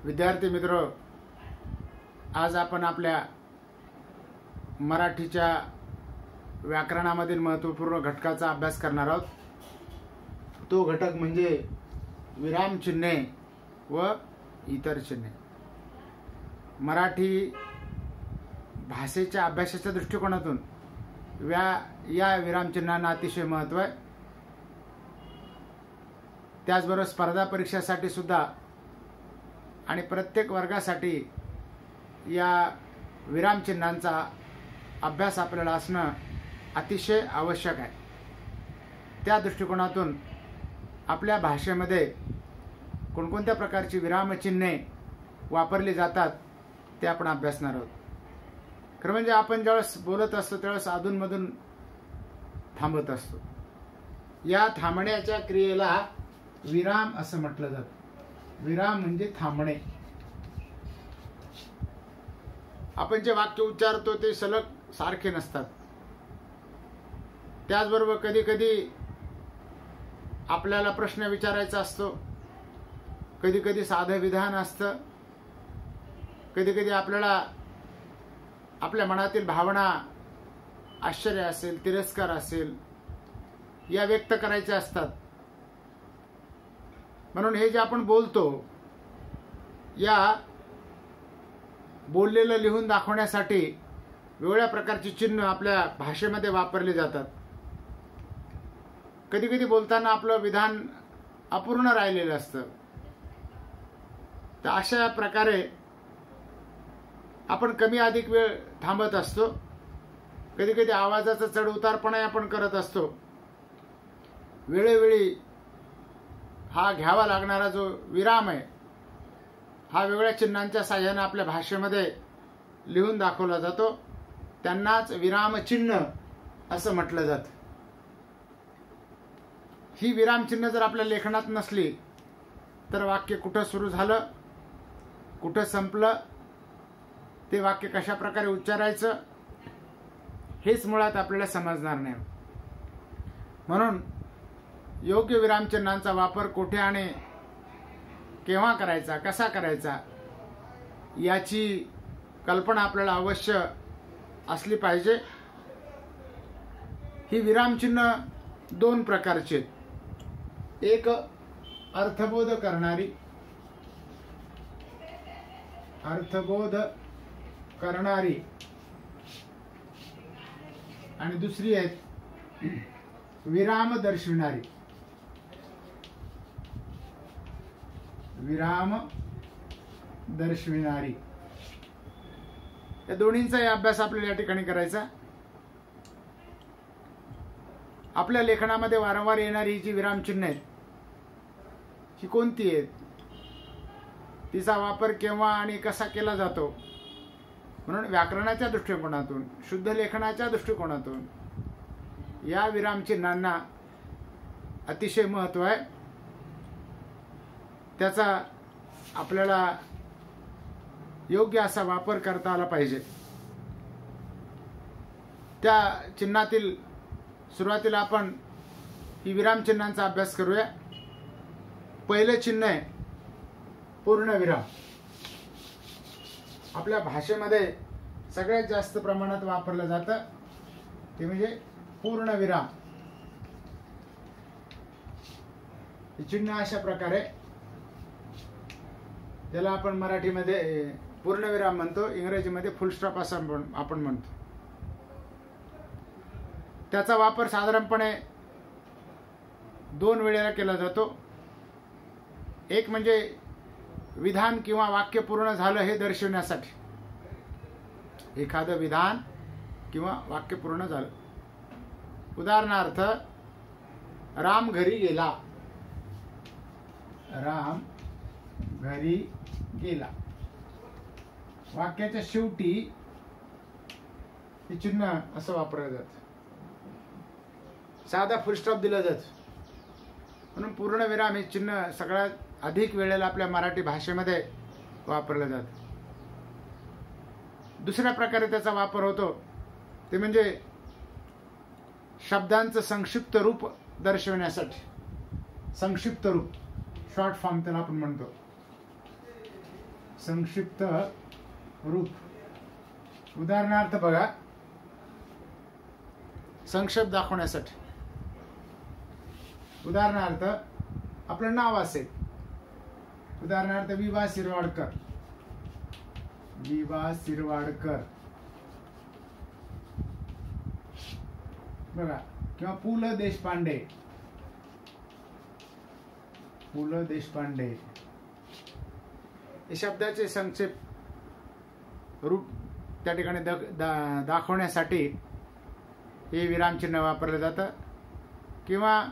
विद्यार्थी मित्र, आज आपण आपल्या मराठीच्या व्याकरणामधील महत्त्वपूर्ण घटकाचा अभ्यास करणार आहोत। तो घटक म्हणजे विराम चिन्हे व इतर चिन्हे। मराठी भाषेच्या अभ्यासाच्या दृष्टिकोनातून या विराम चिन्हांना अतिशय महत्त्व आहे। त्याचबरोबर स्पर्धा परीक्षेसाठी सुद्धा आणि प्रत्येक वर्गासाठी या विराम चिन्हांचा अभ्यास आपल्याला असणं अतिशय आवश्यक आहे। त्या दृष्टिकोनातून आपल्या भाषेमध्ये कोणकोणत्या प्रकारची विरामचिन्हे वापरली जातात ते आपण अभ्यासणार आहोत। खरं म्हणजे आपण ज्यावेळेस बोलत असतो त्यावेळेस अधूनमधून थांबत असतो। या थांबण्याच्या क्रियेला विराम असं म्हटलं जातं। विराम म्हणजे थांबणे। आपण जे वाक्य उच्चारतो ते सलग सारखे नसतात। त्याचबरोबर कधी कधी आपल्याला प्रश्न विचारायचा असतो, कधी कधी साधं विधान असतं, कधी कधी आपल्याला आपल्या मनातील भावना, आश्चर्य असेल, तिरस्कार असेल, या व्यक्त करायच्या असतात। म्हणून हे जे आपण बोलतो, या बोललेलं लिहून दाखवण्यासाठी वेगवेगळ्या प्रकारची चिन्ह आपल्या भाषेमध्ये वापरली जातात। कधी कधी बोलताना आपलं विधान अपूर्ण राहिलेलं असतं, तर अशा प्रकारे आपण कमी अधिक वेळ थांबत असतो। कधी कधी आवाजाचा चढ उतारपणा आपण करत असतो। वेळोवेळी हा घ्यावा लागणारा जो विराम आहे, हा वेगवेगळ्या चिन्हांच्या साहाय्याने आपल्या भाषेमध्ये लिहून दाखवला जातो। त्यांनाच विरामचिन्ह असं म्हटलं जातं। ही विरामचिन्ह जर आपल्या लेखनात नसली तर वाक्य कुठं सुरू झालं, कुठं संपलं, ते वाक्य कशा प्रकारे उच्चारायचं हेच मुळात आपल्याला समजणार नाही। म्हणून योग्य विरामचिन्हांचा वापर कुठे आणि केव्हा करायचा, कसा करायचा, याची कल्पना आपल्याला अवश्य असली पाहिजे। ही विरामचिन्ह दोन प्रकारची आहेत। एक अर्थबोध करणारी आणि दुसरी आहेत विराम दर्शविणारी। या दोन्हींचाही अभ्यास आपल्याला या ठिकाणी करायचा। आपल्या लेखनामध्ये वारंवार येणारी जी विरामचिन्ह आहेत, ही कोणती आहेत, तिचा वापर केव्हा आणि कसा केला जातो, म्हणून व्याकरणाच्या दृष्टिकोनातून, शुद्ध लेखनाच्या दृष्टिकोनातून या विरामचिन्हांना अतिशय महत्त्व आहे। त्याचा आपल्याला योग्य असा वापर करता आला पाहिजे। त्या चिन्हातील सुरुवातीला आपण ही विरामचिन्हांचा अभ्यास करूया। पहिलं चिन्ह आहे पूर्णविराम। आपल्या भाषेमध्ये सगळ्यात जास्त प्रमाणात वापरलं जातं ते म्हणजे पूर्णविराम। हे चिन्ह अशा प्रकारे, ज्याला आपण मराठीमध्ये पूर्णविराम म्हणतो, इंग्रजीमध्ये फुल स्टॉप असं आपण म्हणतो। त्याचा वापर साधारणपणे दोन वेळेला केला जातो। एक म्हणजे विधान किंवा वाक्य पूर्ण झालं हे दर्शवण्यासाठी। एखादं विधान किंवा वाक्य पूर्ण झालं, उदाहरणार्थ राम घरी गेला, राम घरी गेला। वाक्याच्या शेवटी हे चिन्ह असं वापरलं जातं, साधा फुलस्टॉप दिला जातो। म्हणून पूर्णविराम हे चिन्ह सगळ्यात अधिक वेळेला आपल्या मराठी भाषेमध्ये वापरलं जातं। दुसऱ्या प्रकारे त्याचा वापर होतो ते म्हणजे शब्दांचं संक्षिप्त रूप दर्शवण्यासाठी। संक्षिप्त रूप, शॉर्ट फॉर्म त्याला आपण म्हणतो। संक्षिप्त रूप. उदाहरणार्थ बघा, संक्षेप दाखवण्यासाठी उदाहरणार्थ आपलं नाव असेल, उदाहरणार्थ विभा शिरवाडकर, विभा शिरवाडकर बघा, किंवा पु ल देशपांडे, पु ल देशपांडे. हे शब्दाचे संक्षेप रूप त्या ठिकाणी दाखवण्यासाठी हे विरामचिन्ह वापरलं जातं. किंवा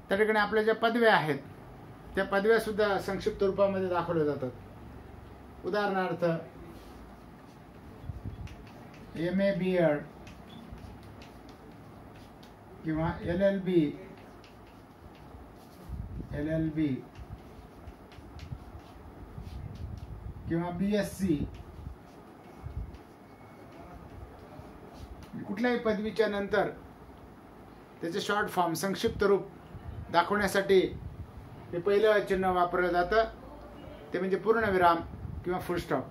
त्या ठिकाणी आपल्या ज्या पदव्या आहेत त्या पदव्या सुद्धा संक्षिप्त रूपामध्ये दाखवल्या जातात. उदाहरणार्थ MA BEd किंवा LLB किंवा BSc. कुठल्याही पदवीच्या नंतर त्याचे शॉर्ट फॉर्म संक्षिप्त रूप दाखवण्यासाठी हे पहिलं चिन्ह वापरलं जातं, ते म्हणजे पूर्णविराम किंवा फुल स्टॉप.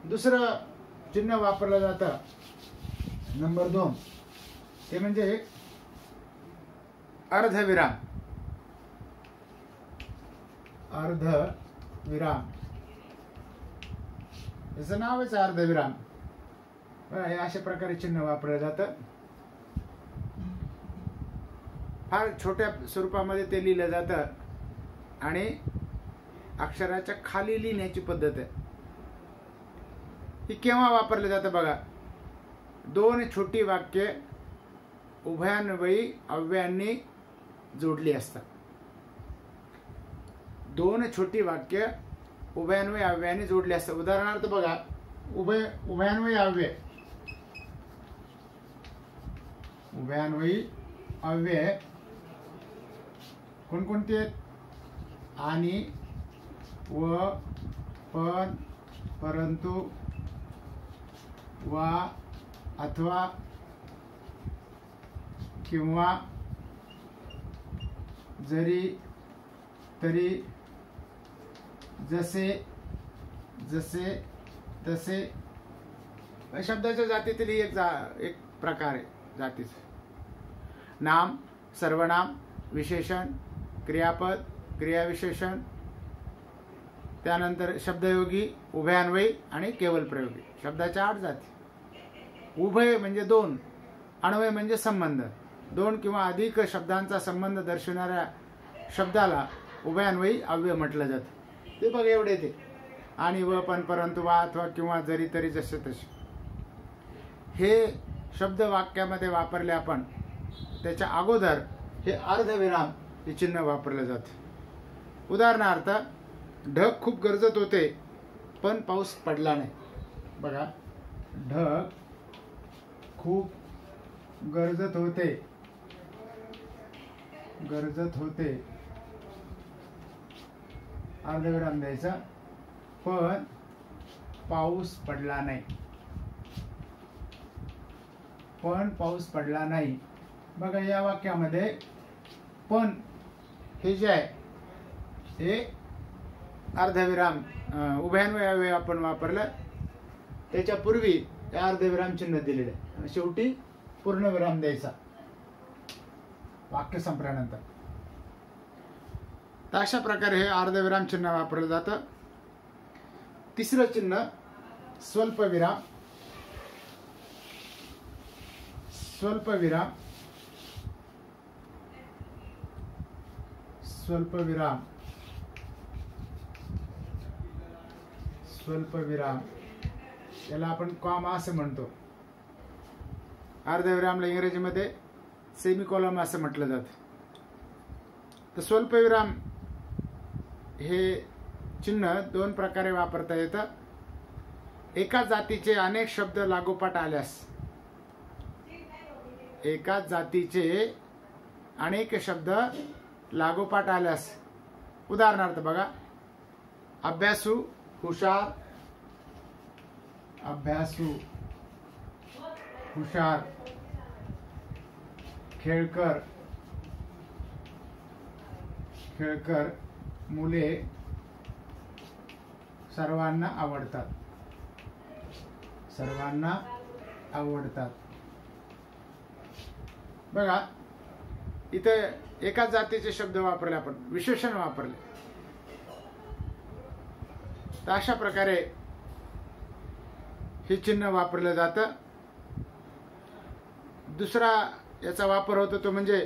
दुसरं चिन्ह वापरलं जातं नंबर 2, ते म्हणजे अर्धविराम. अर्धविराम याचं नावच आहे अर्धविराम. हे अशा प्रकारे चिन्ह वापरलं जातं. फार छोट्या स्वरूपामध्ये ते लिहिलं जातं आणि अक्षराच्या खाली लिहिण्याची पद्धत आहे. ही केव्हा वापरलं जातं बघा, 2 छोटी वाक्य उभयान्वयी अव्ययांनी जोडली असतात. 2 छोटी वाक्य उभयान्वयी अव्ययांनी जोडली असतात. उदाहरणार्थ बघा, उभयान्वयी अव्यय, उभयान्वयी अव्यय कोणकोणते आहेत? आणि, व, पण, परंतु, वा, अथवा, किंवा, जरी, तरी, जसे, जसे, तसे. शब्दाच्या जातीतील ही एक प्रकार आहे जातीचा. नाम, सर्वनाम, विशेषण, क्रियापद, क्रियाविशेषण, त्यानंतर शब्दयोगी, उभयान्वयी आणि केवल प्रयोगी. शब्दाच्या 8 जाती. उभय म्हणजे 2, अन्वय म्हणजे संबंध. 2 किंवा अधिक शब्दांचा संबंध दर्शवणाऱ्या शब्दाला उभयान्वयी अव्यय म्हटलं जातं. ते बघ एवढे ते. आणि, व, पण, परंतु, वा, अथवा, किंवा, जरी, तरी, जसे, तसे. हे शब्द वाक्यामध्ये वापरले आपण, त्याच्या अगोदर हे अर्धविराम हे चिन्ह वापरलं जातं. उदाहरणार्थ, ढग खूप गरजत होते पण पाऊस पडला नाही. बघा, ढग खूप गरजत होते, अर्धविराम द्यायचा, पण पाऊस पडला नाही, पण पाऊस पडला नाही. बघा, या वाक्यामध्ये पण हे जे आहे हे अर्धविराम उभयान्वयी अव्यय आपण वापरलं, त्याच्यापूर्वी अर्धविराम चिन्ह दिलेलं आहे. शेवटी पूर्णविराम द्यायचा वाक्य संपल्यानंतर. तर अशा प्रकारे हे अर्धविराम चिन्ह वापरलं जातं. तिसरं चिन्ह स्वल्पविराम. स्वल्पविराम, स्वल्पविराम, स्वल्पविराम याला आपण कॉमा असं म्हणतो. अर्धविरामला इंग्रजीमध्ये सेमिकोलॉन असं म्हटलं जातं. तर स्वल्पविराम हे चिन्ह 2 प्रकारे वापरता येतं. एकाच जातीचे अनेक शब्द लागोपाठ आल्यास, एकाच जातीचे अनेक शब्द लागोपाठ आल्यास. उदाहरणार्थ बघा, अभ्यासू, हुशार, अभ्यासू, हुशार, खेळकर, खेळकर, मुले, सर्वांना आवडतात, सर्वांना आवडतात. बघा इथे एकाच जातीचे शब्द वापरले, आपण विशेषण वापरले. तर अशा प्रकारे हे चिन्ह वापरलं जातं. दुसरा याचा वापर होतो तो म्हणजे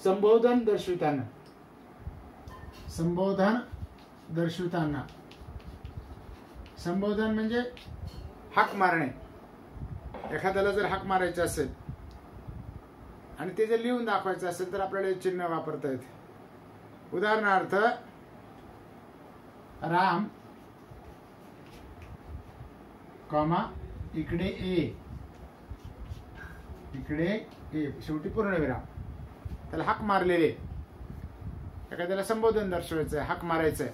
संबोधन दर्शविताना. संबोधन दर्शविताना, संबोधन म्हणजे हाक मारणे. एखाद्याला जर हाक मारायचं असेल आणि ते जर लिहून दाखवायचं असेल तर आपल्याला हे चिन्ह वापरता येते. उदाहरणार्थ राम कॉमा इकडे ए, इकडे ए, शेवटी पूर्णविराम. त्याला हाक मारलेले. एखाद्याला संबोधन दर्शवायचं आहे, हाक मारायचं आहे,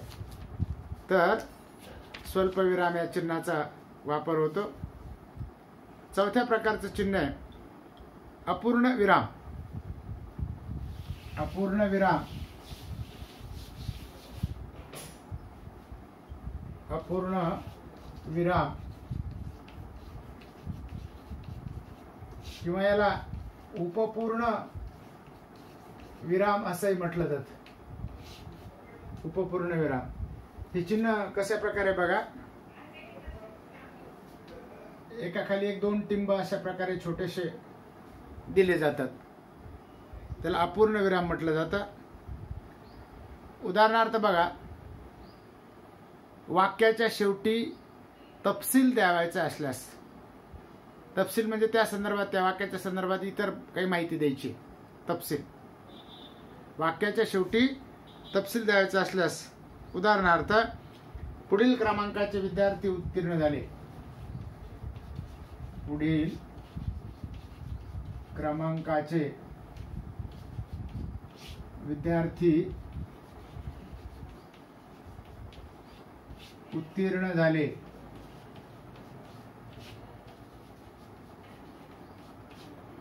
तर स्वल्पविराम या चिन्हाचा वापर होतो. चौथ्या प्रकारचं चिन्ह आहे अपूर्ण विराम. अपूर्ण विराम, अपूर्ण विराम किंवा याला उपपूर्ण विराम असंही म्हटलं जातं. उपपूर्ण विराम हे चिन्ह कशा प्रकारे बघा, एकाखाली एक दोन टिंब अशा प्रकारे छोटेसे दिले जातात. त्याला अपूर्ण विराम म्हटलं जातं. उदाहरणार्थ बघा, वाक्याच्या शेवटी तपशील द्यावायचा असल्यास, तपशील म्हणजे त्या संदर्भात, त्या वाक्याच्या संदर्भात इतर काही माहिती द्यायची. तपशील, वाक्याच्या शेवटी तपशील द्यायचा असल्यास, उदाहरणार्थ पुढील क्रमांकाचे विद्यार्थी उत्तीर्ण झाले. पुढील क्रमांकाचे विद्यार्थी उत्तीर्ण झाले.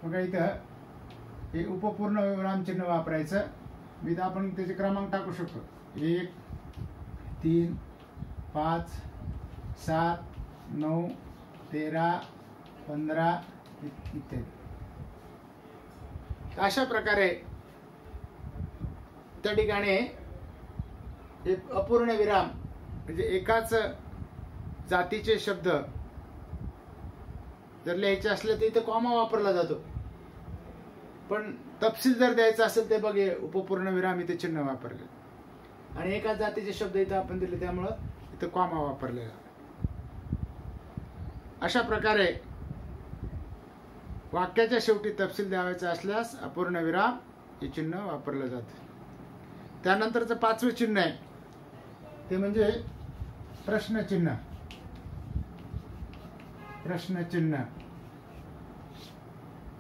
बघा इथं हे उपपूर्ण विराम चिन्ह वापरायचं. इथं आपण त्याचे क्रमांक टाकू शकतो. 1 3 5 7 9 13 15 इत्यादी. अशा प्रकारे त्या ठिकाणी एक अपूर्ण विराम म्हणजे एकाच जातीचे शब्द जर लिहायचे असले तर इथे कॉमा वापरला जातो. पण तपशील जर द्यायचा असेल ते बघे उपपूर्ण विराम इथे चिन्ह वापरले. आणि एकाच जातीचे शब्द इथे आपण दिले त्यामुळं इथे कॉमा वापरलेला. अशा प्रकारे वाक्याच्या शेवटी तपशील द्यावायचा असल्यास अपूर्ण विराम हे चिन्ह वापरलं जातं. त्यानंतरचं पाचवे चिन्ह आहे ते म्हणजे प्रश्नचिन्ह. प्रश्नचिन्ह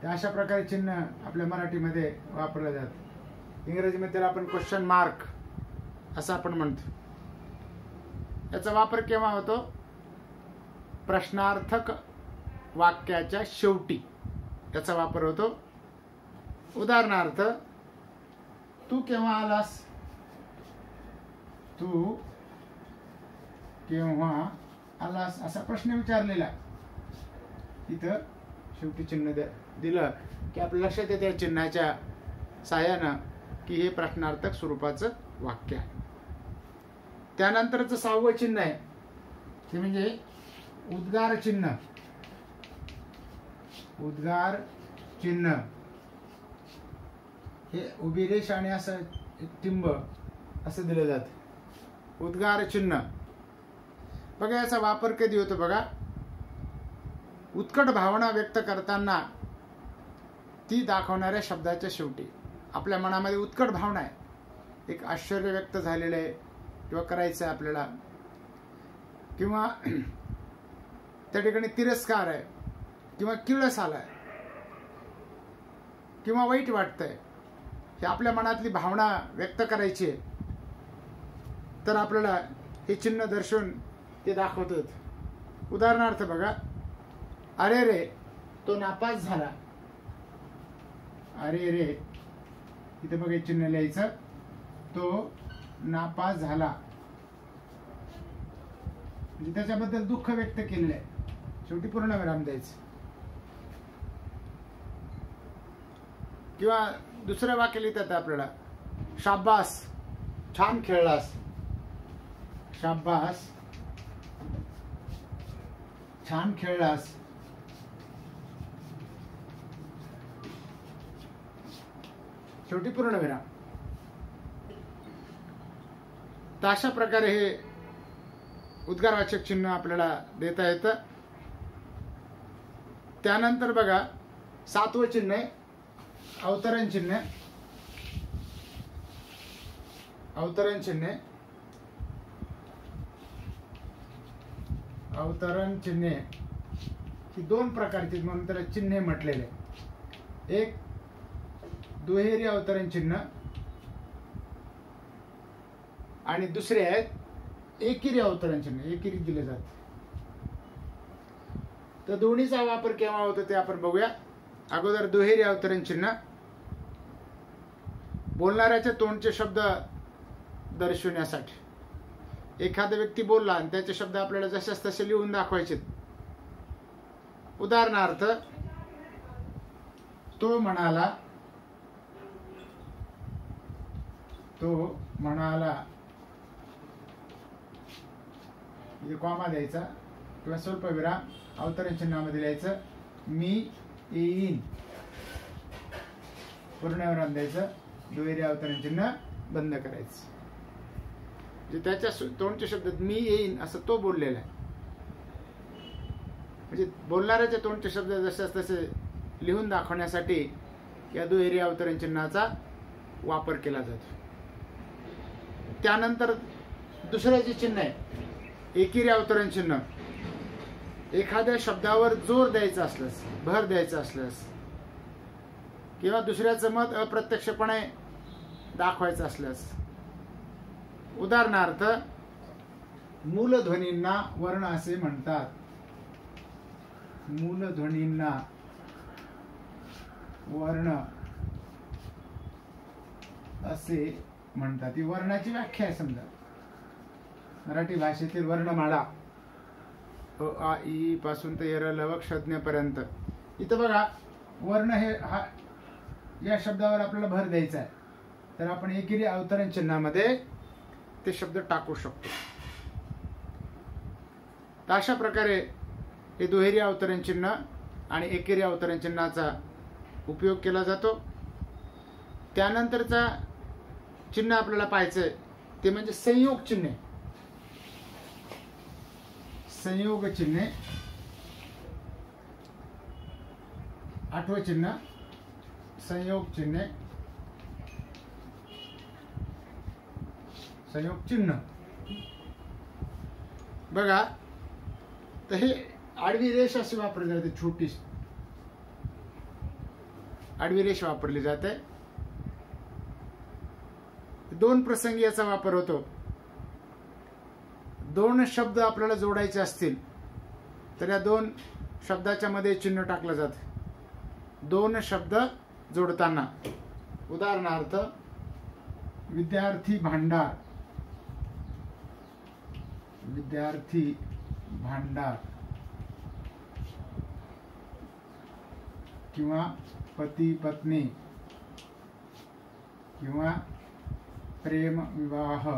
अशा प्रकारे चिन्ह आपल्या मराठीमध्ये वापरलं जातं. इंग्रजीमध्ये त्याला आपण क्वेश्चन मार्क असं आपण म्हणतो. याचा वापर केव्हा होतो? प्रश्नार्थक वाक्याच्या शेवटी याचा वापर होतो. उदाहरणार्थ तू केव्हा आलास? तू केव्हा आलास असा प्रश्न विचारलेला. इथं शेवटी चिन्ह दिलं की आपल्या लक्षात येते या चिन्हाच्या साहाय्यानं की हे प्रश्नार्थक स्वरूपाचं वाक्य आहे. त्यानंतरचं सहावं चिन्ह आहे ते म्हणजे उद्गार चिन्ह. उद्गार चिन्ह हे उभी रेष आणि असं टिंब असं दिलं जातं. उद्गार चिन्ह बघा याचा वापर कधी होतो बघा, उत्कट भावना व्यक्त करताना ती दाखवणाऱ्या शब्दाच्या शेवटी. आपल्या मनामध्ये उत्कट भावना आहे, एक आश्चर्य व्यक्त झालेलं आहे किंवा करायचं आहे आपल्याला, किंवा त्या ठिकाणी तिरस्कार आहे किंवा किळस आलाय किंवा वाईट वाटतंय, हे आपल्या मनातली भावना व्यक्त करायची आहे, तर आपल्याला हे चिन्ह दर्शवून ते दाखवतात. उदाहरणार्थ बघा, अरे रे तो नापास झाला. अरे रे इथे बघा चिन्ह लिहायचं, तो नापास झाला. म्हणजे त्याच्याबद्दल दुःख व्यक्त केलेलं आहे, शेवटी पूर्णविराम द्यायचं. किंवा दुसरं वाक्य लिहितात आपल्याला, शाब्बास, छान खेळलास. शाब्बास, छान खेळलास. शेवटी पूर्णविराम. तर अशा प्रकारे हे उद्गारवाचक चिन्ह आपल्याला देता येतं. त्यानंतर बघा 7वं चिन्ह आहे अवतरण चिन्ह. अवतरण चिन्ह, अवतरण चिन्हे ही 2 प्रकारची म्हणून त्याला चिन्हे म्हटलेले. एक दुहेरी अवतरण चिन्ह आणि दुसरे आहेत एकेरी अवतरण चिन्ह. एकेरी दिले जाते. तर दोन्हीचा वापर केव्हा होतो ते आपण बघूया. अगोदर दुहेरी अवतरण चिन्ह, बोलणाऱ्याचे तोंडचे शब्द दर्शवण्यासाठी. एखादा व्यक्ती बोलला आणि त्याचे शब्द आपल्याला जसेच तसे लिहून दाखवायचे. उदाहरणार्थ, तो म्हणाला, तो म्हणाला, इथे कॉमा द्यायचा किंवा स्वल्पविराम अवतरण चिन्हामध्ये लिहायचं. मी येईन, पूर्णविराम द्यायचं. दुहेरी अवतरण चिन्ह बंद करायचं. जे त्याच्या तोंडच्या शब्दात मी येईन असं तो बोललेला आहे. म्हणजे बोलणाऱ्याच्या तोंडचे शब्द जसे तसे लिहून दाखवण्यासाठी या दुहेरी अवतरण चिन्हाचा वापर केला जातो. त्यानंतर दुसरं जे चिन्ह आहे एकेरी अवतरण चिन्ह. एखाद्या शब्दावर जोर द्यायचा असल्यास, भर द्यायचा असल्यास किंवा दुसऱ्याचं मत अप्रत्यक्षपणे दाखवायचं असल्यास. उदाहरणार्थ, मूलध्वनींना वर्ण असे म्हणतात. मूलध्वनींना वर्ण असे म्हणतात. ही वर्णाची व्याख्या आहे. समजा मराठी भाषेतील वर्णमाळा अ आ इ पासून ते यर ल व ष पर्यंत. इथं बघा वर्ण हे या शब्दावर आपल्याला भर द्यायचा आहे. तर आपण एकेरी अवतरण चिन्हामध्ये ते शब्द टाकू शकतो. तर अशा प्रकारे हे दुहेरी अवतरण चिन्ह आणि एकेरी अवतरण चिन्हाचा उपयोग केला जातो. त्यानंतरचा चिन्ह आपल्याला पाहायचंय ते म्हणजे संयोग चिन्हे. संयोग चिन्हे 8वं चिन्ह संयोग चिन्हे. संयोग चिन्ह बघा, तर हे आडवी रेष अशी वापरली जाते. छोटी आडवी रेष वापरली जाते. 2 प्रसंगी याचा वापर होतो. 2 शब्द आपल्याला जोडायचे असतील तर या 2 शब्दाच्या मध्ये चिन्ह टाकलं जातं. 2 शब्द जोडताना. उदाहरणार्थ, विद्यार्थी भांडार, विद्यार्थी भांडार किंवा पती पत्नी किंवा प्रेम विवाह.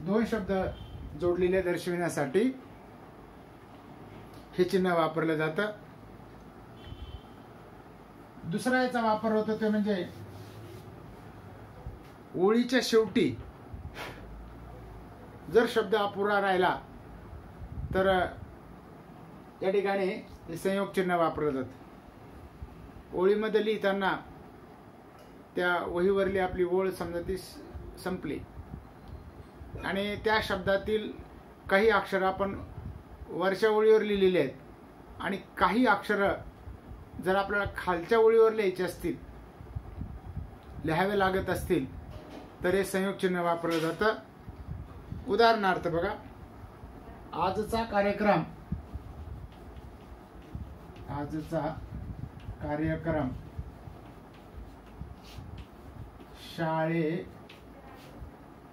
2 शब्द जोडलेले दर्शविण्यासाठी हे चिन्ह वापरलं जातं. दुसरा याचा वापर होतो ते म्हणजे ओळीच्या शेवटी जर शब्द अपुरा राहिला तर या ठिकाणी संयोग चिन्ह वापरलं जातं. ओळीमध्ये लिहिताना त्या वहीवरली आपली ओळ समजा ती संपली आणि त्या शब्दातील काही अक्षर आपण वरच्या ओळीवर लिहिलेली आहेत आणि काही अक्षर जर आपल्याला खालच्या ओळीवर लिहायचे असतील, लिहावे लागत असतील तर हे संयोग चिन्ह वापरलं जातं. उदाहरणार्थ बघा, आजचा कार्यक्रम, आजचा कार्यक्रम शाळे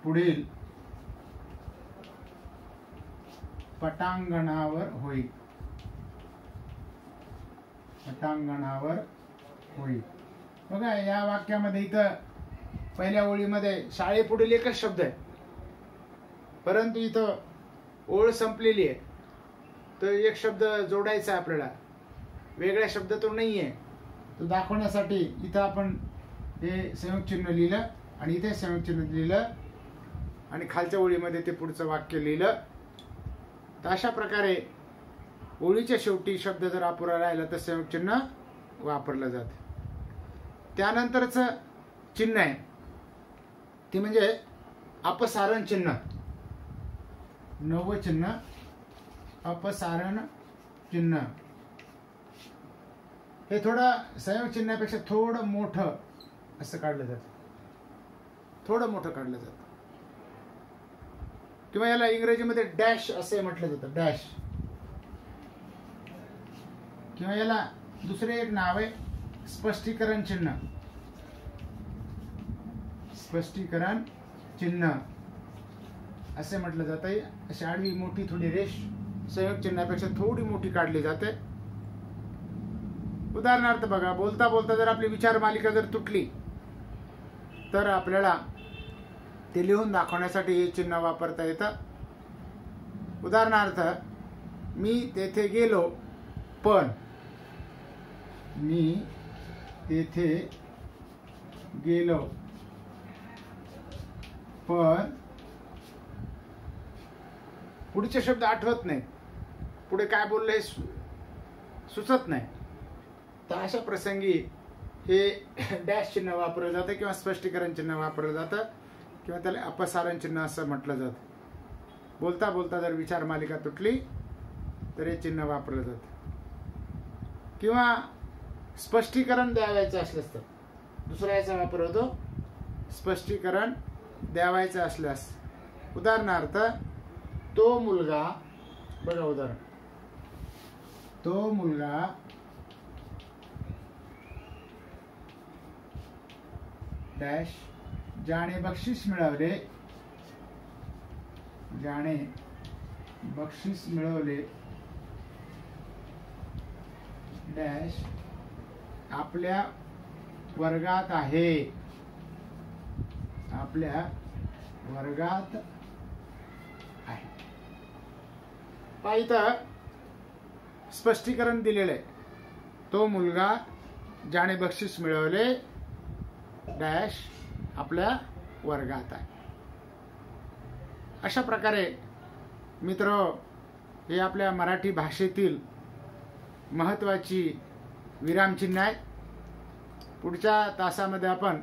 पुढील पटांगणावर होईल. पटांगणावर होईल. बघा या वाक्यामध्ये इथं पहिल्या ओळीमध्ये शाळेपुढील एकच शब्द आहे, परंतु इथं ओळ संपलेली आहे, तर एक शब्द जोडायचा आहे आपल्याला, वेगळा शब्द तो नाही आहे. तो दाखवण्यासाठी इथं आपण हे संयुक्त चिन्ह लिहिलं आणि इथे संयुक्त चिन्ह लिहिलं आणि खालच्या ओळीमध्ये ते पुढचं वाक्य लिहिलं. तर अशा प्रकारे ओळीच्या शेवटी शब्द जर अपुरा राहिला तर संयुक्त चिन्ह वापरलं जातं. त्यानंतरचं चिन्ह आहे ते म्हणजे अपसारण चिन्ह. नववं चिन्ह अपसारण चिन्ह. हे थोडं संयुक्त चिन्हापेक्षा थोडं मोठं असं काढलं जातं, थोडं मोठं काढलं जातं, किंवा याला इंग्रजीमध्ये डॅश असे म्हटलं जातं, डॅश. किंवा याला दुसरे एक नाव आहे स्पष्टीकरण चिन्ह. स्पष्टीकरण चिन्ह असे म्हटलं जातं. अशी आडवी मोठी थोडी रेष संयुक्त चिन्हापेक्षा थोडी मोठी काढली जाते. उदाहरणार्थ बघा, बोलता बोलता जर आपली विचार मालिका जर तुटली तर आपल्याला ते लिहून दाखवण्यासाठी हे चिन्ह वापरता येतं. उदाहरणार्थ, मी तेथे गेलो पण. मी तेथे गेलो पण पुढचे शब्द आठवत नाही, पुढे काय बोलले हे सुचत नाही. तर अशा प्रसंगी हे डॅश चिन्ह वापरलं जातं किंवा स्पष्टीकरण चिन्ह वापरलं जातं किंवा त्याला अपसारण चिन्ह असं म्हटलं जातं. बोलता बोलता जर विचार मालिका तुटली तर हे चिन्ह वापरलं जातं. किंवा स्पष्टीकरण द्यावायचं असल्यास तर दुसरा याचा वापर होतो, स्पष्टीकरण द्यावायचं असल्यास. उदाहरणार्थ, तो मुलगा, बघा उदाहरण, तो मुलगा डॅश ज्याने बक्षीस मिळवले, ज्याने बक्षीस मिळवले डॅश आपल्या वर्गात आहे, आपल्या वर्गात आहे. पहा इथं स्पष्टीकरण दिलेलं आहे, तो मुलगा ज्याने बक्षीस मिळवले डॅश आपल्या वर्गात आहे. अशा प्रकारे मित्र, हे आपल्या मराठी भाषेतील महत्त्वाची विरामचिन्ह आहेत. पुढच्या तासामध्ये आपण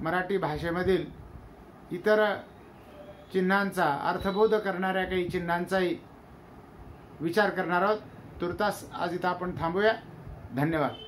मराठी भाषेमधील इतर चिन्हांचा, अर्थबोध करणाऱ्या काही चिन्हांचाही विचार करणार आहोत. तुर्तास आज इथं आपण थांबूया. धन्यवाद.